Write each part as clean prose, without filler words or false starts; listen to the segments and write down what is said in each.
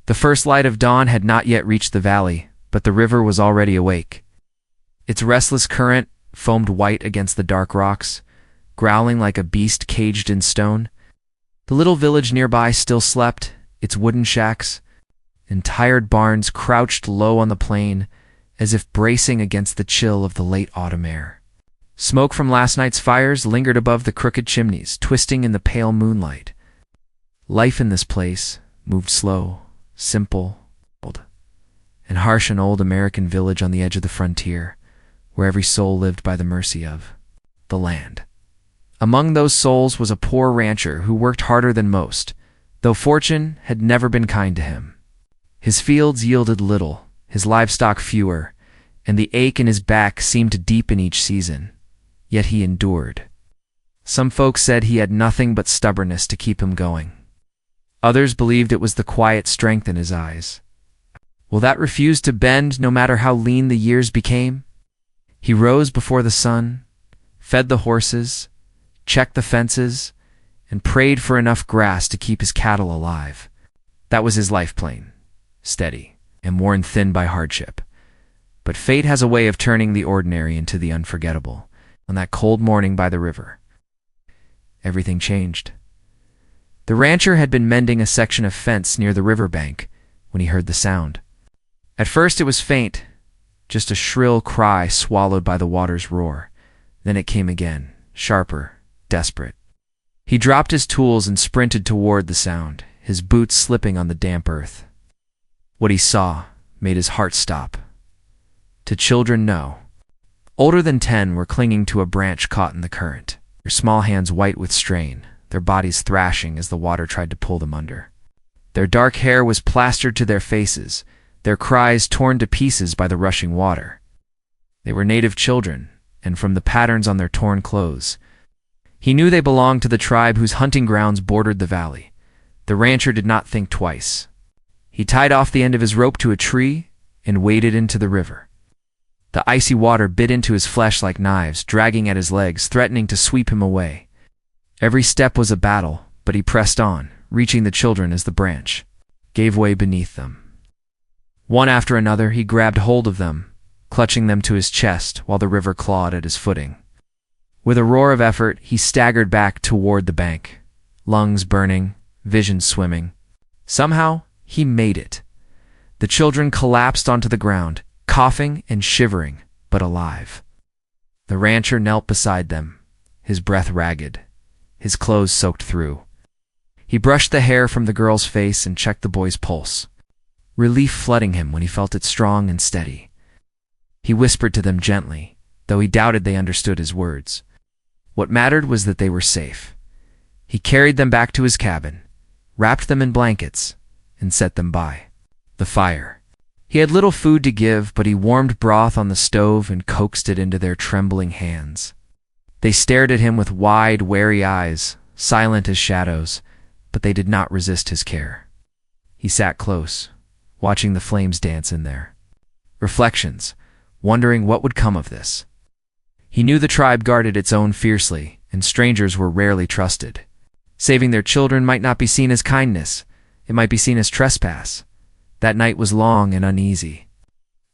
The first light of dawn had not yet reached the valley, but the river was already awake. Its restless current foamed white against the dark rocks, growling like a beast caged in stone. The little village nearby still slept, its wooden shacks and tired barns crouched low on the plain, as if bracing against the chill of the late autumn air. Smoke from last night's fires lingered above the crooked chimneys, twisting in the pale moonlight. Life in this place moved slow, simple, and harsh, an old American village on the edge of the frontier, where every soul lived by the mercy of the land. Among those souls was a poor rancher who worked harder than most, though fortune had never been kind to him. His fields yielded little, his livestock fewer, and the ache in his back seemed to deepen each season. Yet he endured. Some folks said he had nothing but stubbornness to keep him going. Others believed it was the quiet strength in his eyes. That refused to bend no matter how lean the years became. He rose before the sun, fed the horses, checked the fences, and prayed for enough grass to keep his cattle alive. That was his life plain, steady, and worn thin by hardship. But fate has a way of turning the ordinary into the unforgettable. On that cold morning by the river, everything changed. The rancher had been mending a section of fence near the riverbank when he heard the sound. At first it was faint, just a shrill cry swallowed by the water's roar. Then it came again, sharper, desperate. He dropped his tools and sprinted toward the sound, his boots slipping on the damp earth. What he saw made his heart stop. To children, no. Older than 10 were clinging to a branch caught in the current, their small hands white with strain, their bodies thrashing as the water tried to pull them under. Their dark hair was plastered to their faces, their cries torn to pieces by the rushing water. They were native children, and from the patterns on their torn clothes, he knew they belonged to the tribe whose hunting grounds bordered the valley. The rancher did not think twice. He tied off the end of his rope to a tree and waded into the river. The icy water bit into his flesh like knives, dragging at his legs, threatening to sweep him away. Every step was a battle, but he pressed on, reaching the children as the branch gave way beneath them. One after another, he grabbed hold of them, clutching them to his chest while the river clawed at his footing. With a roar of effort, he staggered back toward the bank, lungs burning, vision swimming. Somehow, he made it. The children collapsed onto the ground, coughing and shivering, but alive. The rancher knelt beside them, his breath ragged, his clothes soaked through. He brushed the hair from the girl's face and checked the boy's pulse, relief flooding him when he felt it strong and steady. He whispered to them gently, though he doubted they understood his words. What mattered was that they were safe. He carried them back to his cabin, wrapped them in blankets, and set them by the fire. He had little food to give, but he warmed broth on the stove and coaxed it into their trembling hands. They stared at him with wide, wary eyes, silent as shadows, but they did not resist his care. He sat close, watching the flames dance in there. Reflections, wondering what would come of this. He knew the tribe guarded its own fiercely, and strangers were rarely trusted. Saving their children might not be seen as kindness, it might be seen as trespass. That night was long and uneasy.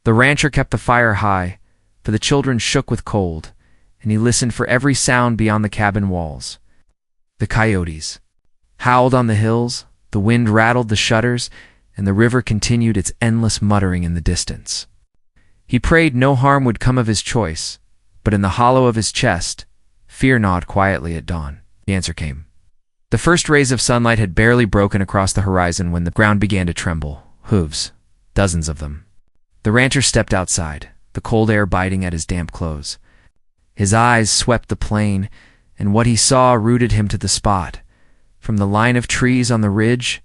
The rancher kept the fire high, for the children shook with cold, and he listened for every sound beyond the cabin walls. The coyotes howled on the hills, the wind rattled the shutters, and the river continued its endless muttering in the distance. He prayed no harm would come of his choice, but in the hollow of his chest, fear gnawed quietly at dawn. The answer came. The first rays of sunlight had barely broken across the horizon when the ground began to tremble. Hooves, dozens of them. The rancher stepped outside, the cold air biting at his damp clothes. His eyes swept the plain, and what he saw rooted him to the spot. From the line of trees on the ridge,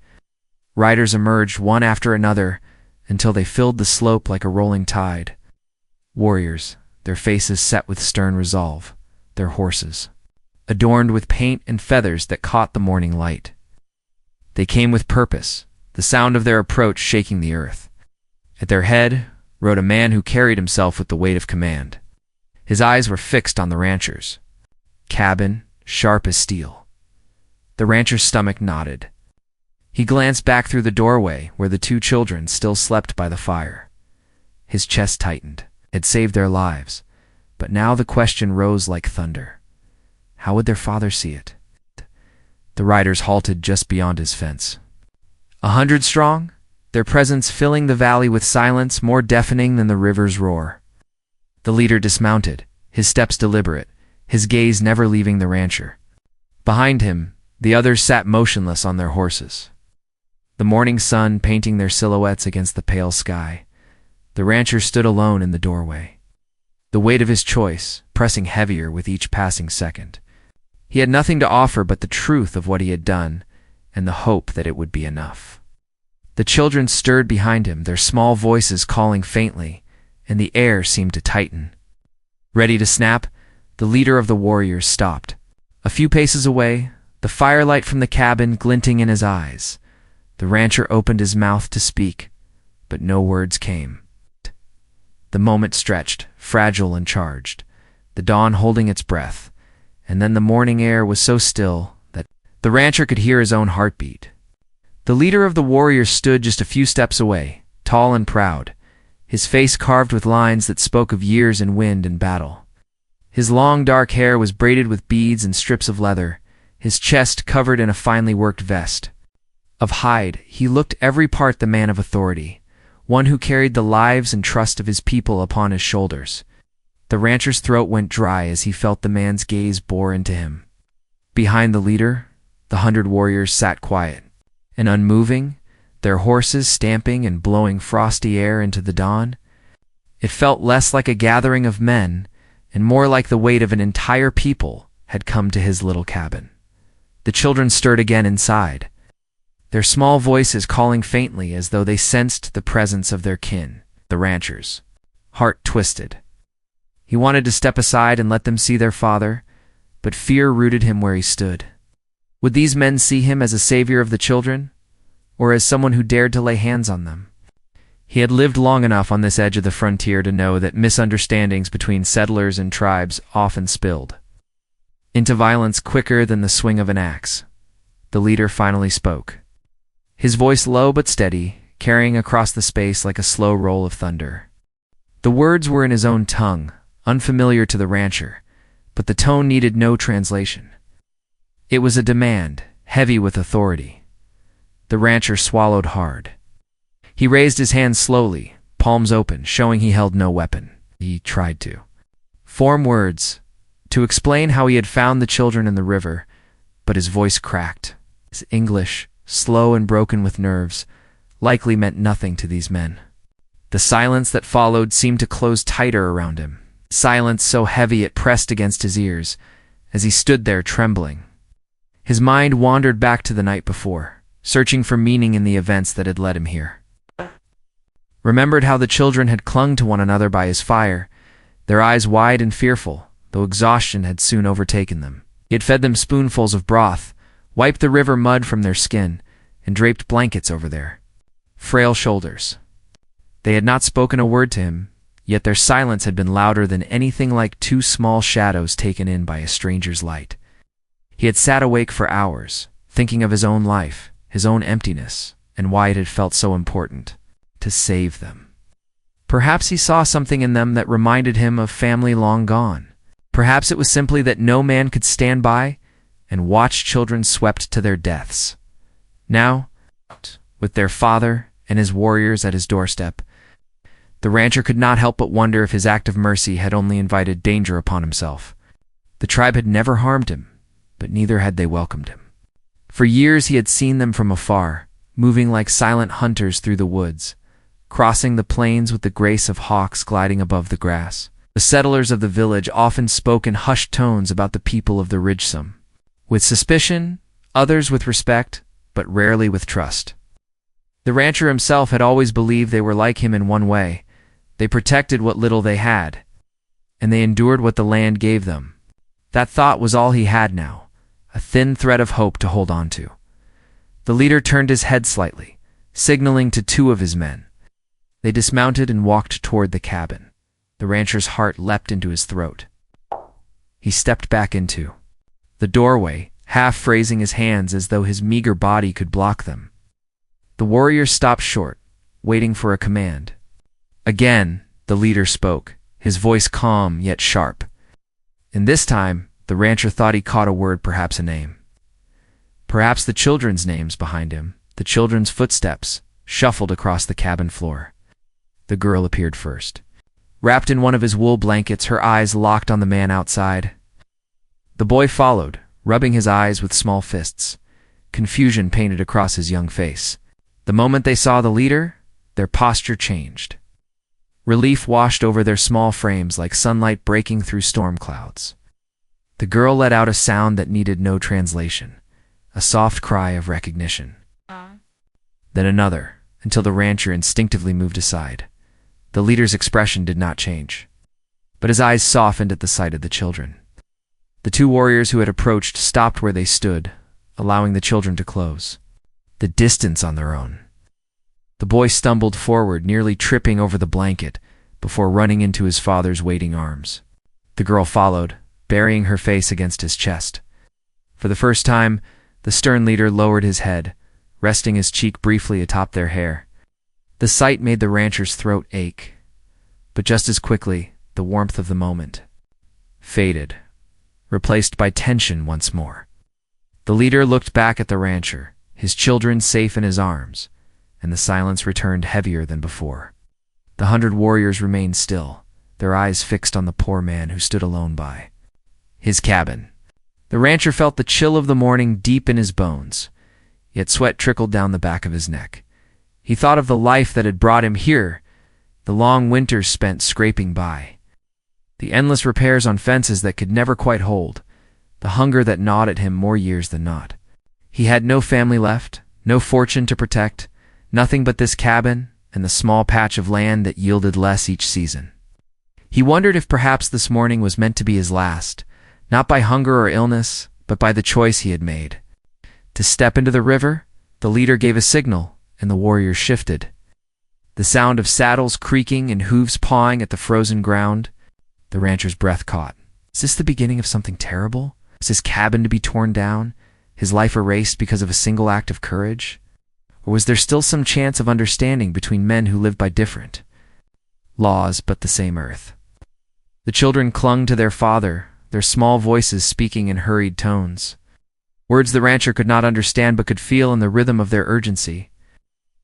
riders emerged one after another until they filled the slope like a rolling tide. Warriors, their faces set with stern resolve, their horses adorned with paint and feathers that caught the morning light. They came with purpose, the sound of their approach shaking the earth. At their head rode a man who carried himself with the weight of command. His eyes were fixed on the ranchers, cabin sharp as steel. The rancher's stomach knotted. He glanced back through the doorway where the two children still slept by the fire. His chest tightened. It had saved their lives, but now the question rose like thunder. How would their father see it? The riders halted just beyond his fence. 100 strong, their presence filling the valley with silence more deafening than the river's roar. The leader dismounted, his steps deliberate, his gaze never leaving the rancher. Behind him, the others sat motionless on their horses, the morning sun painting their silhouettes against the pale sky. The rancher stood alone in the doorway, the weight of his choice pressing heavier with each passing second. He had nothing to offer but the truth of what he had done and the hope that it would be enough. The children stirred behind him, their small voices calling faintly, and the air seemed to tighten. Ready to snap, the leader of the warriors stopped. A few paces away, the firelight from the cabin glinting in his eyes, the rancher opened his mouth to speak, but no words came. The moment stretched, fragile and charged, the dawn holding its breath, and then the morning air was so still that the rancher could hear his own heartbeat. The leader of the warriors stood just a few steps away, tall and proud, his face carved with lines that spoke of years in wind and battle. His long dark hair was braided with beads and strips of leather, his chest covered in a finely worked vest. Of hide, he looked every part the man of authority, one who carried the lives and trust of his people upon his shoulders. The rancher's throat went dry as he felt the man's gaze bore into him. Behind the leader, the 100 warriors sat quiet and unmoving, their horses stamping and blowing frosty air into the dawn. It felt less like a gathering of men and more like the weight of an entire people had come to his little cabin. The children stirred again inside, their small voices calling faintly as though they sensed the presence of their kin. The rancher's heart twisted. He wanted to step aside and let them see their father, but fear rooted him where he stood. Would these men see him as a savior of the children, or as someone who dared to lay hands on them? He had lived long enough on this edge of the frontier to know that misunderstandings between settlers and tribes often spilled into violence quicker than the swing of an axe. The leader finally spoke, his voice low but steady, carrying across the space like a slow roll of thunder. The words were in his own tongue, unfamiliar to the rancher, but the tone needed no translation. It was a demand, heavy with authority. The rancher swallowed hard. He raised his hands slowly, palms open, showing he held no weapon. He tried to form words, to explain how he had found the children in the river, but his voice cracked. His English, slow and broken with nerves, likely meant nothing to these men. The silence that followed seemed to close tighter around him, silence so heavy it pressed against his ears as he stood there trembling. His mind wandered back to the night before, searching for meaning in the events that had led him here. Remembered how the children had clung to one another by his fire, their eyes wide and fearful, though exhaustion had soon overtaken them. He had fed them spoonfuls of broth, wiped the river mud from their skin, and draped blankets over their frail shoulders. They had not spoken a word to him, yet their silence had been louder than anything like two small shadows taken in by a stranger's light. He had sat awake for hours, thinking of his own life, his own emptiness, and why it had felt so important to save them. Perhaps he saw something in them that reminded him of family long gone. Perhaps it was simply that no man could stand by and watch children swept to their deaths. Now, with their father and his warriors at his doorstep, the rancher could not help but wonder if his act of mercy had only invited danger upon himself. The tribe had never harmed him, but neither had they welcomed him. For years he had seen them from afar, moving like silent hunters through the woods, crossing the plains with the grace of hawks gliding above the grass. The settlers of the village often spoke in hushed tones about the people of the ridge, some with suspicion, others with respect, but rarely with trust. The rancher himself had always believed they were like him in one way. They protected what little they had, and they endured what the land gave them. That thought was all he had now, a thin thread of hope to hold on to. The leader turned his head slightly, signaling to two of his men. They dismounted and walked toward the cabin. The rancher's heart leapt into his throat. He stepped back into the doorway, half raising his hands as though his meager body could block them. The warriors stopped short, waiting for a command. Again, the leader spoke, his voice calm yet sharp. And this time, the rancher thought he caught a word, perhaps a name. Perhaps the children's names behind him, the children's footsteps, shuffled across the cabin floor. The girl appeared first. Wrapped in one of his wool blankets, her eyes locked on the man outside. The boy followed, rubbing his eyes with small fists. Confusion painted across his young face. The moment they saw the leader, their posture changed. Relief washed over their small frames like sunlight breaking through storm clouds. The girl let out a sound that needed no translation, a soft cry of recognition. Then another, until the rancher instinctively moved aside. The leader's expression did not change, but his eyes softened at the sight of the children. The two warriors who had approached stopped where they stood, allowing the children to close. The distance on their own. The boy stumbled forward, nearly tripping over the blanket, before running into his father's waiting arms. The girl followed, burying her face against his chest. For the first time, the stern leader lowered his head, resting his cheek briefly atop their hair. The sight made the rancher's throat ache, but just as quickly, the warmth of the moment faded, replaced by tension once more. The leader looked back at the rancher, his children safe in his arms, and the silence returned heavier than before. The 100 warriors remained still, their eyes fixed on the poor man who stood alone by his cabin. The rancher felt the chill of the morning deep in his bones, yet sweat trickled down the back of his neck. He thought of the life that had brought him here, the long winters spent scraping by, the endless repairs on fences that could never quite hold, the hunger that gnawed at him more years than not. He had no family left, no fortune to protect, nothing but this cabin and the small patch of land that yielded less each season. He wondered if perhaps this morning was meant to be his last, not by hunger or illness, but by the choice he had made. To step into the river, the leader gave a signal, and the warriors shifted. The sound of saddles creaking and hooves pawing at the frozen ground. The rancher's breath caught. Is this the beginning of something terrible? Is his cabin to be torn down, his life erased because of a single act of courage? Or was there still some chance of understanding between men who lived by different laws but the same earth? The children clung to their father, their small voices speaking in hurried tones. Words the rancher could not understand but could feel in the rhythm of their urgency.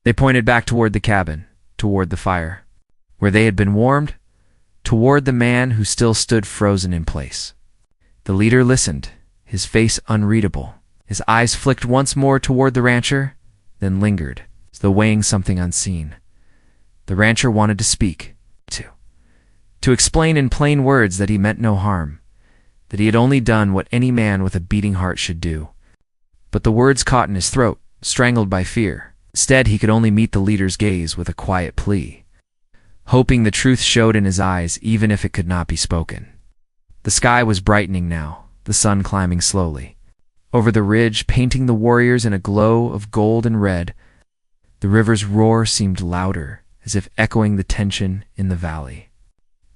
They pointed back toward the cabin, toward the fire, where they had been warmed, toward the man who still stood frozen in place. The leader listened, his face unreadable. His eyes flicked once more toward the rancher, then lingered, as though weighing something unseen. The rancher wanted to speak, to explain in plain words that he meant no harm, that he had only done what any man with a beating heart should do. But the words caught in his throat, strangled by fear. Instead, he could only meet the leader's gaze with a quiet plea, hoping the truth showed in his eyes even if it could not be spoken. The sky was brightening now, the sun climbing slowly over the ridge, painting the warriors in a glow of gold and red. The river's roar seemed louder, as if echoing the tension in the valley.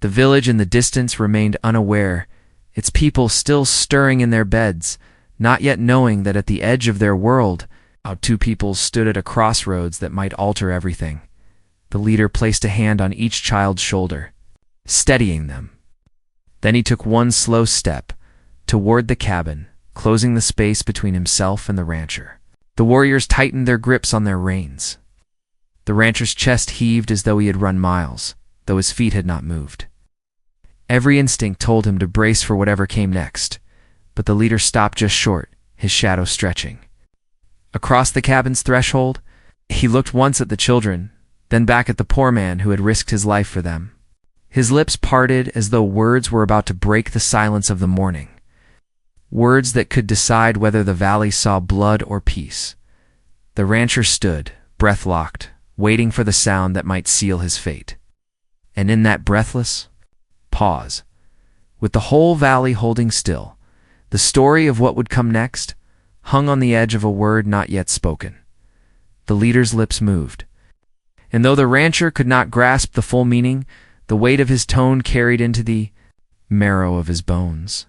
The village in the distance remained unaware, its people still stirring in their beds, not yet knowing that at the edge of their world, our two peoples stood at a crossroads that might alter everything. The leader placed a hand on each child's shoulder, steadying them. Then he took one slow step toward the cabin, closing the space between himself and the rancher. The warriors tightened their grips on their reins. The rancher's chest heaved as though he had run miles, though his feet had not moved. Every instinct told him to brace for whatever came next, but the leader stopped just short, his shadow stretching. Across the cabin's threshold, he looked once at the children, then back at the poor man who had risked his life for them. His lips parted as though words were about to break the silence of the morning. Words that could decide whether the valley saw blood or peace. The rancher stood, breath locked, waiting for the sound that might seal his fate. And in that breathless pause, with the whole valley holding still, the story of what would come next hung on the edge of a word not yet spoken. The leader's lips moved, and though the rancher could not grasp the full meaning, the weight of his tone carried into the marrow of his bones.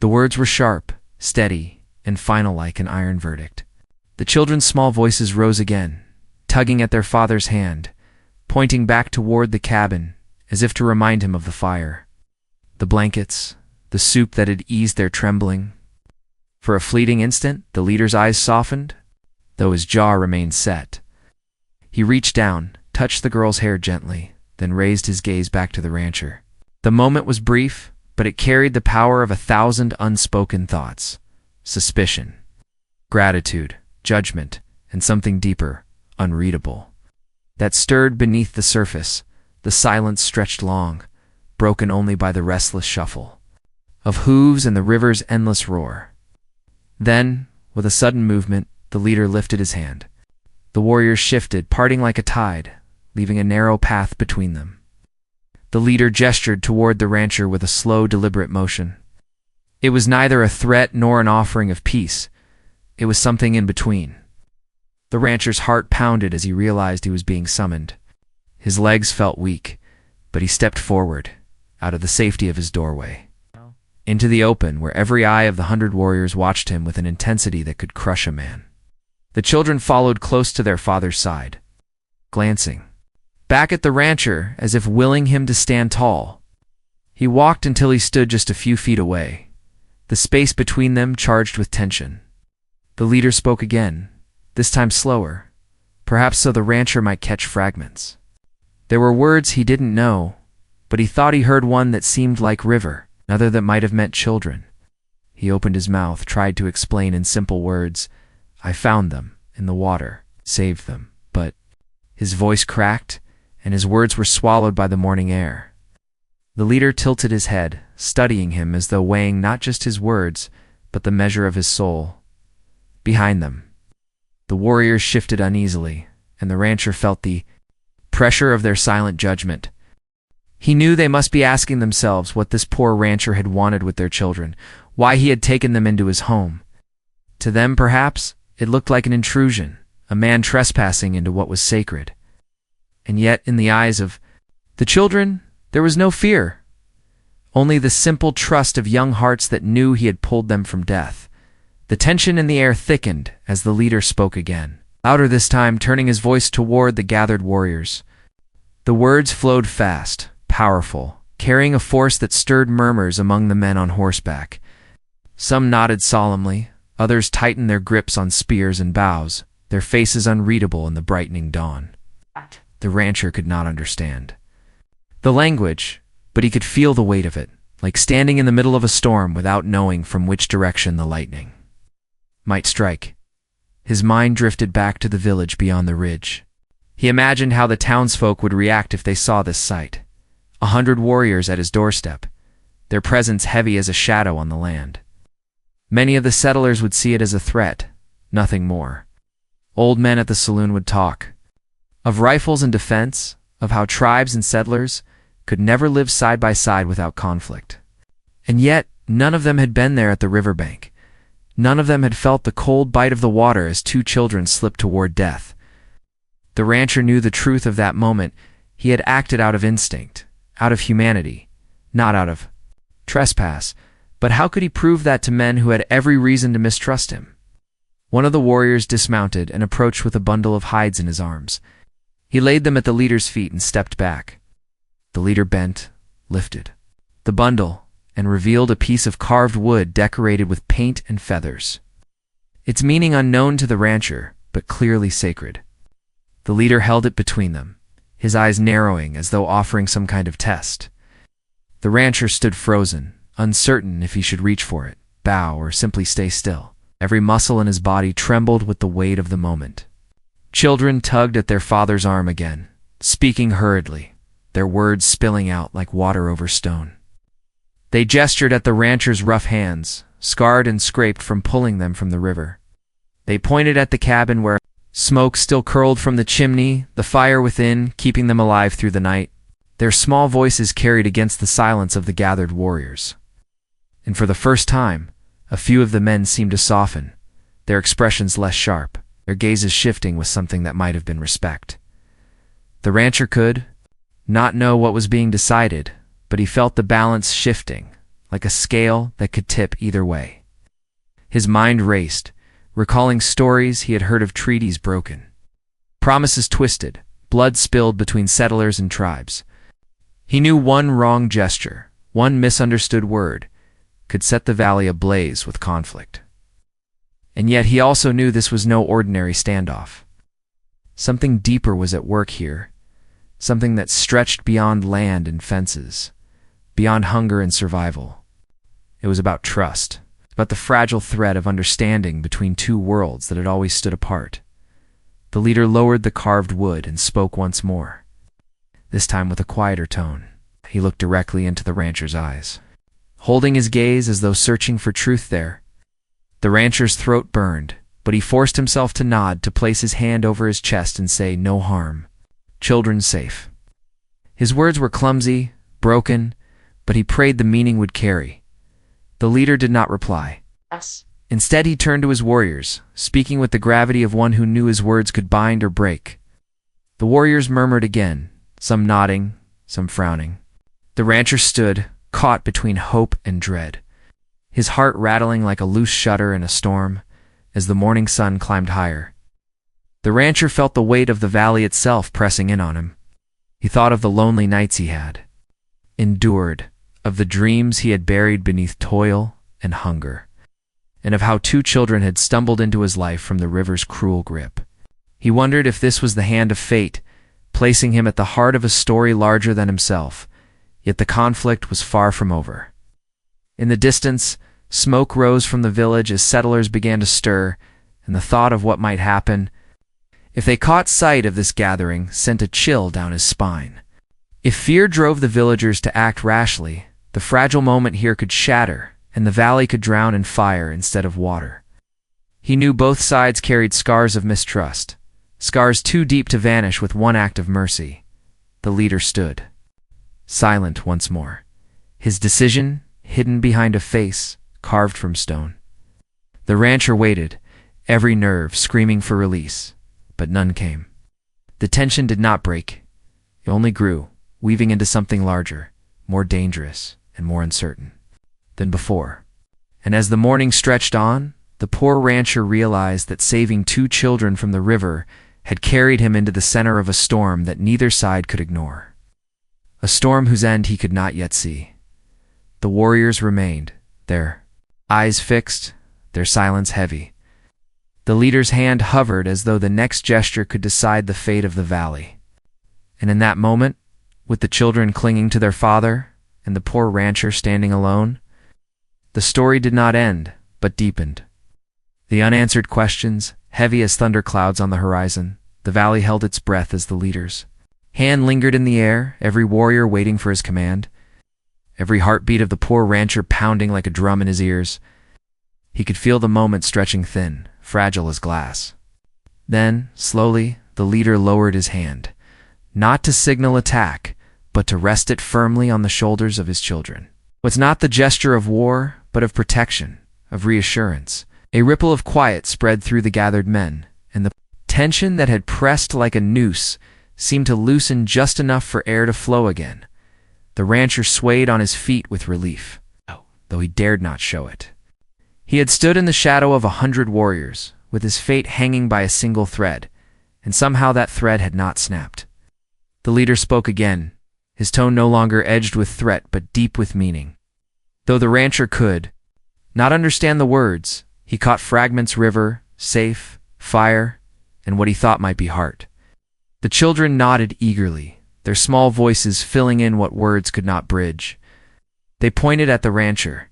The words were sharp, steady, and final like an iron verdict. The children's small voices rose again, tugging at their father's hand, pointing back toward the cabin, as if to remind him of the fire, the blankets, the soup that had eased their trembling. For a fleeting instant, the leader's eyes softened, though his jaw remained set. He reached down, touched the girl's hair gently, then raised his gaze back to the rancher. The moment was brief, but it carried the power of 1,000 unspoken thoughts: suspicion, gratitude, judgment, and something deeper, unreadable, that stirred beneath the surface. The silence stretched long, broken only by the restless shuffle of hooves and the river's endless roar. Then, with a sudden movement, the leader lifted his hand. The warriors shifted, parting like a tide, leaving a narrow path between them. The leader gestured toward the rancher with a slow, deliberate motion. It was neither a threat nor an offering of peace. It was something in between. The rancher's heart pounded as he realized he was being summoned. His legs felt weak, but he stepped forward, out of the safety of his doorway, into the open where every eye of the 100 warriors watched him with an intensity that could crush a man. The children followed close to their father's side, glancing back at the rancher as if willing him to stand tall. He walked until he stood just a few feet away, the space between them charged with tension. The leader spoke again, this time slower, perhaps so the rancher might catch fragments. There were words he didn't know, but he thought he heard one that seemed like river, another that might have meant children. He opened his mouth, tried to explain in simple words, "I found them in the water, saved them," but his voice cracked, and his words were swallowed by the morning air. The leader tilted his head, studying him as though weighing not just his words, but the measure of his soul. Behind them, the warriors shifted uneasily, and the rancher felt the pressure of their silent judgment. He knew they must be asking themselves what this poor rancher had wanted with their children, why he had taken them into his home. To them, perhaps, it looked like an intrusion, a man trespassing into what was sacred. And yet, in the eyes of the children, there was no fear, only the simple trust of young hearts that knew he had pulled them from death. The tension in the air thickened as the leader spoke again, louder this time, turning his voice toward the gathered warriors. The words flowed fast, powerful, carrying a force that stirred murmurs among the men on horseback. Some nodded solemnly, others tightened their grips on spears and bows, their faces unreadable in the brightening dawn. The rancher could not understand the language, but he could feel the weight of it, like standing in the middle of a storm without knowing from which direction the lightning might strike. His mind drifted back to the village beyond the ridge. He imagined how the townsfolk would react if they saw this sight. 100 warriors at his doorstep, their presence heavy as a shadow on the land. Many of the settlers would see it as a threat, nothing more. Old men at the saloon would talk of rifles and defense, of how tribes and settlers could never live side by side without conflict. And yet, none of them had been there at the riverbank. None of them had felt the cold bite of the water as 2 children slipped toward death. The rancher knew the truth of that moment. He had acted out of instinct, out of humanity, not out of trespass. But how could he prove that to men who had every reason to mistrust him? One of the warriors dismounted and approached with a bundle of hides in his arms. He laid them at the leader's feet and stepped back. The leader bent, lifted the bundle, and revealed a piece of carved wood decorated with paint and feathers. Its meaning unknown to the rancher, but clearly sacred. The leader held it between them, his eyes narrowing as though offering some kind of test. The rancher stood frozen, uncertain if he should reach for it, bow, or simply stay still. Every muscle in his body trembled with the weight of the moment. Children tugged at their father's arm again, speaking hurriedly, their words spilling out like water over stone. They gestured at the rancher's rough hands, scarred and scraped from pulling them from the river. They pointed at the cabin where smoke still curled from the chimney, the fire within keeping them alive through the night. Their small voices carried against the silence of the gathered warriors. And for the first time, a few of the men seemed to soften, their expressions less sharp, their gazes shifting with something that might have been respect. The rancher could not know what was being decided, but he felt the balance shifting, like a scale that could tip either way. His mind raced, recalling stories he had heard of treaties broken, Promises twisted, blood spilled between settlers and tribes. He knew one wrong gesture, one misunderstood word, could set the valley ablaze with conflict. And yet he also knew this was no ordinary standoff. Something deeper was at work here, something that stretched beyond land and fences, beyond hunger and survival. It was about trust, about the fragile thread of understanding between two worlds that had always stood apart. The leader lowered the carved wood and spoke once more, this time with a quieter tone. He looked directly into the rancher's eyes, holding his gaze as though searching for truth there. The rancher's throat burned, but he forced himself to nod, to place his hand over his chest and say, "No harm. Children safe." His words were clumsy, broken, but he prayed the meaning would carry. The leader did not reply. Yes. Instead, he turned to his warriors, speaking with the gravity of one who knew his words could bind or break. The warriors murmured again, some nodding, some frowning. The rancher stood, caught between hope and dread, his heart rattling like a loose shutter in a storm as the morning sun climbed higher. The rancher felt the weight of the valley itself pressing in on him. He thought of the lonely nights he had endured, of the dreams he had buried beneath toil and hunger, and of how 2 children had stumbled into his life from the river's cruel grip. He wondered if this was the hand of fate, placing him at the heart of a story larger than himself, yet the conflict was far from over. In the distance, smoke rose from the village as settlers began to stir, and the thought of what might happen if they caught sight of this gathering sent a chill down his spine. If fear drove the villagers to act rashly, the fragile moment here could shatter, and the valley could drown in fire instead of water. He knew both sides carried scars of mistrust, scars too deep to vanish with one act of mercy. The leader stood, silent once more, his decision hidden behind a face carved from stone. The rancher waited, every nerve screaming for release, but none came. The tension did not break. It only grew, weaving into something larger, more dangerous and more uncertain than before. And as the morning stretched on, the poor rancher realized that saving 2 children from the river had carried him into the center of a storm that neither side could ignore, a storm whose end he could not yet see. The warriors remained, their eyes fixed, their silence heavy. The leader's hand hovered as though the next gesture could decide the fate of the valley. And in that moment, with the children clinging to their father and the poor rancher standing alone, the story did not end, but deepened. The unanswered questions, heavy as thunderclouds on the horizon, the valley held its breath as the leader's hand lingered in the air, every warrior waiting for his command, every heartbeat of the poor rancher pounding like a drum in his ears. He could feel the moment stretching thin, fragile as glass. Then, slowly, the leader lowered his hand, not to signal attack, but to rest it firmly on the shoulders of his children. It was not the gesture of war, but of protection, of reassurance. A ripple of quiet spread through the gathered men, and the tension that had pressed like a noose seemed to loosen just enough for air to flow again. The rancher swayed on his feet with relief, though he dared not show it. He had stood in the shadow of 100 warriors, with his fate hanging by a single thread, and somehow that thread had not snapped. The leader spoke again, his tone no longer edged with threat but deep with meaning. Though the rancher could not understand the words, he caught fragments: river, safe, fire, and what he thought might be heart. The children nodded eagerly, their small voices filling in what words could not bridge. They pointed at the rancher,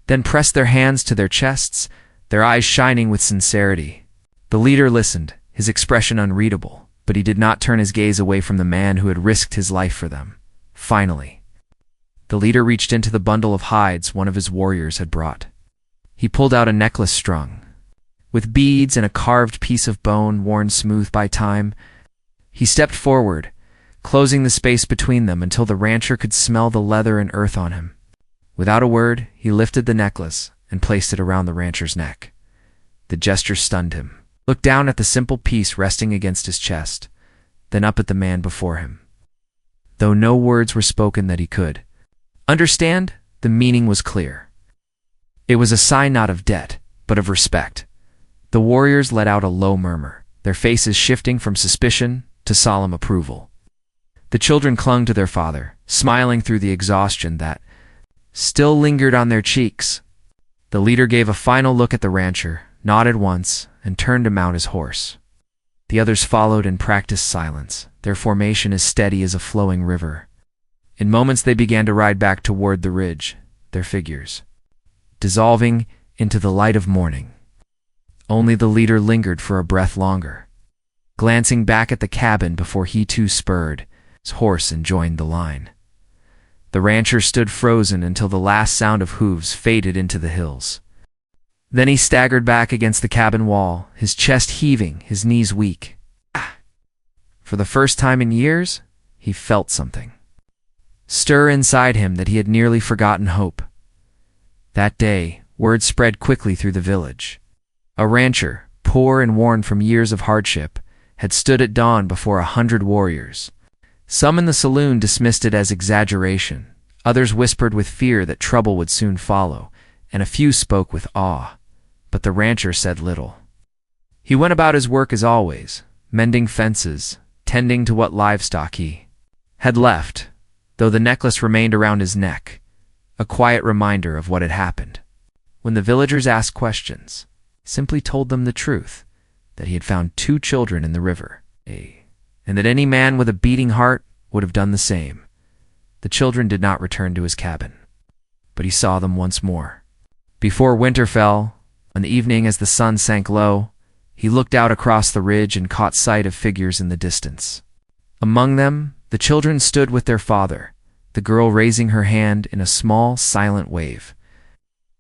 then pressed their hands to their chests, their eyes shining with sincerity. The leader listened, his expression unreadable, but he did not turn his gaze away from the man who had risked his life for them. Finally, the leader reached into the bundle of hides one of his warriors had brought. He pulled out a necklace strung with beads and a carved piece of bone worn smooth by time. He stepped forward, closing the space between them until the rancher could smell the leather and earth on him. Without a word, he lifted the necklace and placed it around the rancher's neck. The gesture stunned him. Looked down at the simple piece resting against his chest, then up at the man before him. Though no words were spoken that he could understand, the meaning was clear. It was a sign not of debt, but of respect. The warriors let out a low murmur, their faces shifting from suspicion to solemn approval. The children clung to their father, smiling through the exhaustion that still lingered on their cheeks. The leader gave a final look at the rancher, nodded once, and turned to mount his horse. The others followed in practiced silence, their formation as steady as a flowing river. In moments they began to ride back toward the ridge, their figures dissolving into the light of morning. Only the leader lingered for a breath longer, glancing back at the cabin before he too spurred his horse and joined the line. The rancher stood frozen until the last sound of hooves faded into the hills. Then he staggered back against the cabin wall, his chest heaving, his knees weak. For the first time in years, he felt something stir inside him that he had nearly forgotten hope. That day, word spread quickly through the village. A rancher, poor and worn from years of hardship, had stood at dawn before 100 warriors. Some in the saloon dismissed it as exaggeration, others whispered with fear that trouble would soon follow, and a few spoke with awe. But the rancher said little. He went about his work as always, mending fences, tending to what livestock he had left, though the necklace remained around his neck, a quiet reminder of what had happened. When the villagers asked questions, he simply told them the truth, that he had found 2 children in the river, and that any man with a beating heart would have done the same. The children did not return to his cabin, but he saw them once more. Before winter fell, on the evening as the sun sank low, he looked out across the ridge and caught sight of figures in the distance. Among them, the children stood with their father, the girl raising her hand in a small, silent wave.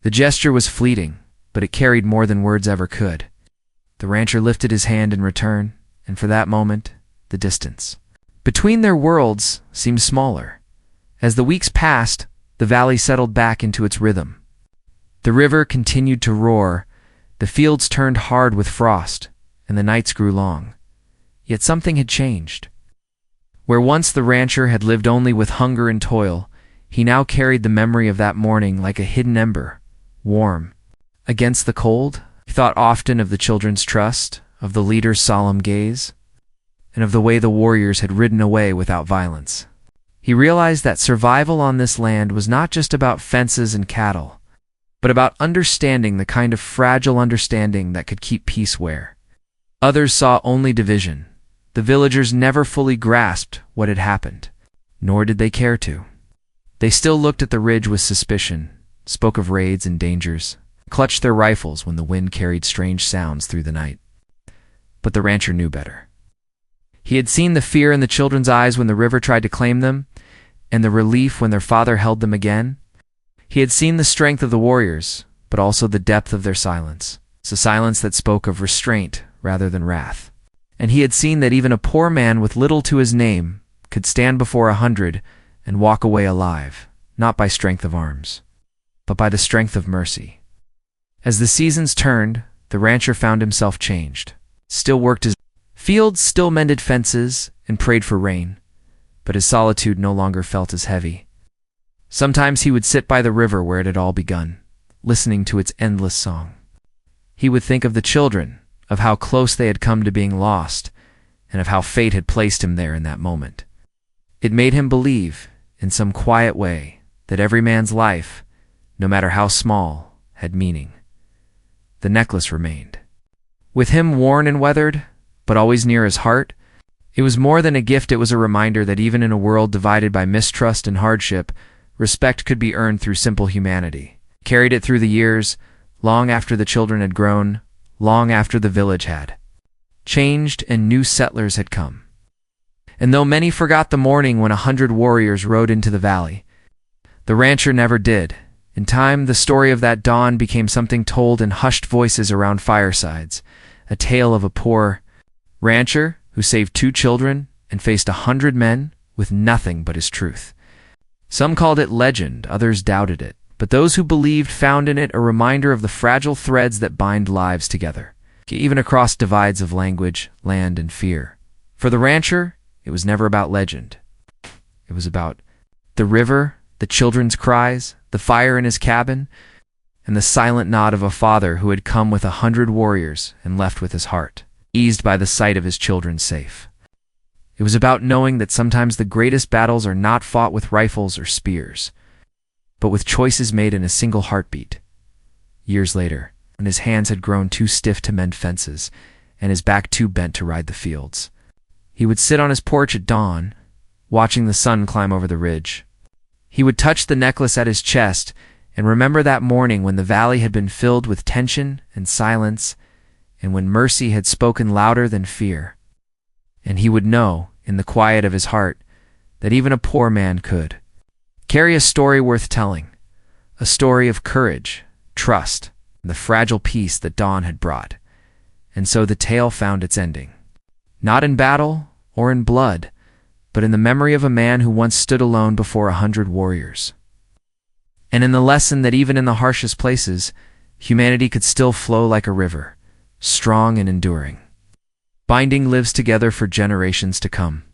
The gesture was fleeting, but it carried more than words ever could. The rancher lifted his hand in return, and for that moment, the distance between their worlds seemed smaller. As the weeks passed, the valley settled back into its rhythm. The river continued to roar, the fields turned hard with frost, and the nights grew long. Yet something had changed. Where once the rancher had lived only with hunger and toil, he now carried the memory of that morning like a hidden ember, warm against the cold. He thought often of the children's trust, of the leader's solemn gaze, and of the way the warriors had ridden away without violence. He realized that survival on this land was not just about fences and cattle, but about understanding the kind of fragile understanding that could keep peace where others saw only division. The villagers never fully grasped what had happened, nor did they care to. They still looked at the ridge with suspicion, spoke of raids and dangers, clutched their rifles when the wind carried strange sounds through the night. But the rancher knew better. He had seen the fear in the children's eyes when the river tried to claim them, and the relief when their father held them again. He had seen the strength of the warriors, but also the depth of their silence. It's a silence that spoke of restraint rather than wrath. And he had seen that even a poor man with little to his name could stand before 100 and walk away alive, not by strength of arms, but by the strength of mercy. As the seasons turned, the rancher found himself changed. Still worked his fields, still mended fences, and prayed for rain, but his solitude no longer felt as heavy. Sometimes he would sit by the river where it had all begun, listening to its endless song. He would think of the children, of how close they had come to being lost, and of how fate had placed him there in that moment. It made him believe, in some quiet way, that every man's life, no matter how small, had meaning. The necklace remained. With him worn and weathered, but always near his heart, it was more than a gift. It was a reminder that even in a world divided by mistrust and hardship, respect could be earned through simple humanity. He carried it through the years, long after the children had grown, long after the village had changed and new settlers had come. And though many forgot the morning when 100 warriors rode into the valley, the rancher never did. In time, the story of that dawn became something told in hushed voices around firesides, a tale of a poor rancher who saved 2 children and faced 100 men with nothing but his truth. Some called it legend, others doubted it, but those who believed found in it a reminder of the fragile threads that bind lives together, even across divides of language, land, and fear. For the rancher, it was never about legend. It was about the river, the children's cries, the fire in his cabin, and the silent nod of a father who had come with 100 warriors and left with his heart. eased by the sight of his children safe. It was about knowing that sometimes the greatest battles are not fought with rifles or spears, but with choices made in a single heartbeat. Years later, when his hands had grown too stiff to mend fences and his back too bent to ride the fields, he would sit on his porch at dawn, watching the sun climb over the ridge. He would touch the necklace at his chest and remember that morning when the valley had been filled with tension and silence, and when mercy had spoken louder than fear. And he would know, in the quiet of his heart, that even a poor man could carry a story worth telling, a story of courage, trust, and the fragile peace that dawn had brought. And so the tale found its ending. Not in battle or in blood, but in the memory of a man who once stood alone before 100 warriors. And in the lesson that even in the harshest places, humanity could still flow like a river, strong and enduring, binding lives together for generations to come.